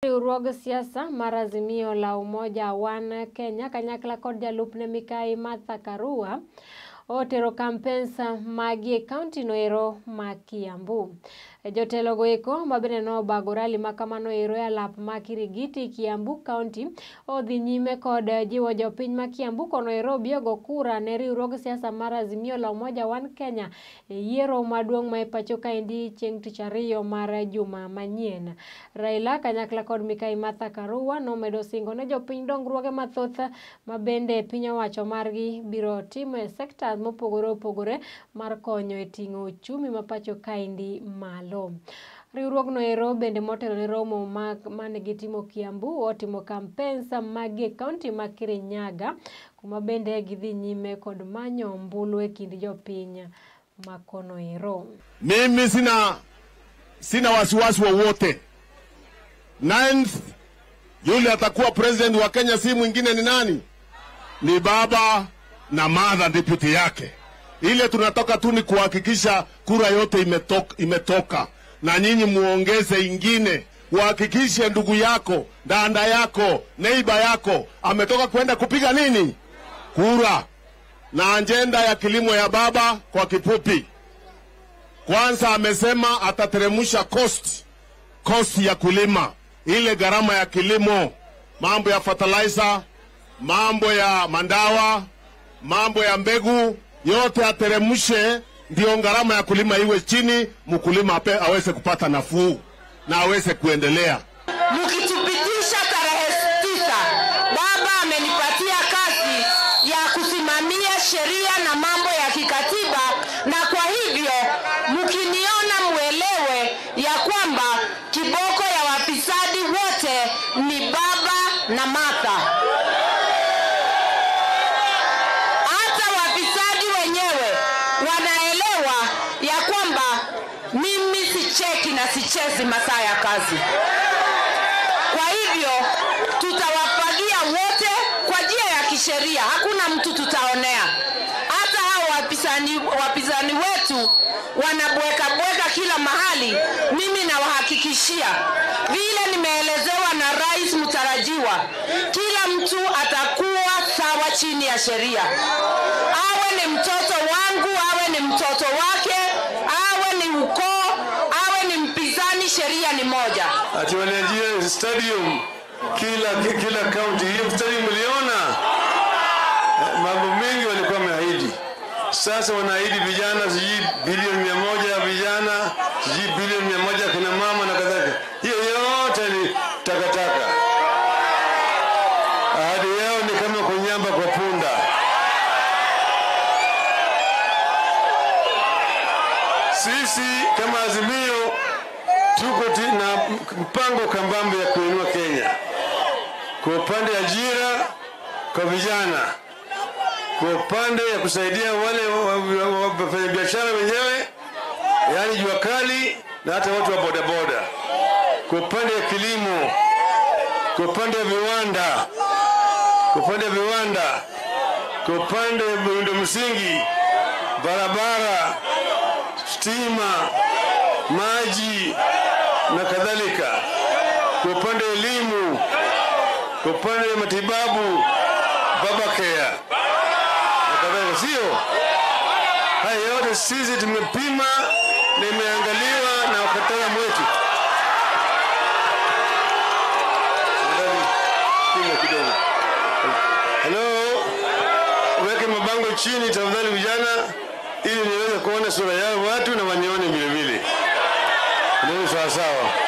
Riwruog siasa mar Azimio la Umoja One Kenya kanyakla kod jalupne Mikai Martha Karua otero campaigns magi county noero ma Kiambu. Jotelo goeko mabende no bago rally makamano ero e lap ma Kirigiti Kiambu County odhi nyime kod jiwo jopiny ma Kiambu kono ero biego kura ne riwruog siasa mar Azimio la Umoja One Kenya yiero maduong' ma pacho kaendi chieng' tich ariyo mar juma manyien. Raila kanyakla kod Mikai Martha Karua nomedo singo ne jopiny dongruoge mathoth mabende piny owacho margi biro timo e sekta mopogore opogore mar konyo e ting'o uchumi ma pacho kaendi malo. Riwruogno ero bende motelo ne romo mane gitimo Kiambu otimo campaigns magi county ma Kirinyaga kuma bende gidhi nyime kod manyo ombulu e kind jopiny makono ero. Mimi sina wasiwasi wowote. 9th yule atakuwa president wa Kenya, si mwingine ni nani? Ni baba na mother deputy yake. Ile tunatoka tu ni kuhakikisha kura yote imetoka. Na nyinyi muongeze ingine. Uhakikishe ndugu yako, dada yako, neighbor yako ametoka kwenda kupiga nini? Kura. Na agenda ya kilimo ya baba kwa kifupi. Kwanza amesema atateremusha cost ya kulima. Ile gharama ya kilimo, mambo ya fertilizer, mambo ya mandawa, mambo ya mbegu, yote ateremushe ndio gharama ya kulima iwe chini, mkulima aweze kupata nafuu na aweze kuendelea. Mkitupitisha tarehe 9, baba amenipatia kazi ya kusimamia sheria na mambo ya kikatiba, na kwa hivyo mkiniona muelewe ya kwamba kiboko ya wafisadi wote ni baba na Martha. Wanaelewa ya kwamba mimi sicheki na sichezi masaa ya kazi. Kwa hivyo tutawapagia wote kwa njia ya kisheria, hakuna mtu tutaonea. Hata hao wapinzani wetu wanabweka kila mahali, mimi nawahakikishia vile nimeelezewa na rais mtarajiwa, kila mtu atakuwa sawa chini ya sheria. Awe ni mtoto wangu, awe ni mtoto wake, awe ni ukoo, awe ni mpinzani, sheria ni moja. Atuanajia stadium kila county. Hiyo stadium mliona mambo mengi walikuwa wameahidi. Sasa wanaahidi vijana bilioni 100 vijana, bilioni 100 kina mama na kadhalika. Hiyo yote ni takataka. Ahadi yao ni kama kunyamba kwa punda. Sisi kama Azimio tuko na mpango kambambe ya kuinua Kenya. Kwa upande ya ajira kwa vijana, kwa upande ya kusaidia wale wafanya biashara wenyewe, yani jua kali na hata watu wa bodaboda, kwa upande ya kilimo, kwa upande ya viwanda, kwa upande ya miundo msingi, barabara, stima, maji na kadhalika, kwa upande wa elimu, kwa upande wa matibabu, baba care na kadhalika. Sio haya yote sisi tumepima na imeangaliwa na wataalamu wetu. Hello, weke mabango chini tafadhali vijana, ili niweze kuona sura yao watu na wanione vile vile. Ndio sawa sawa.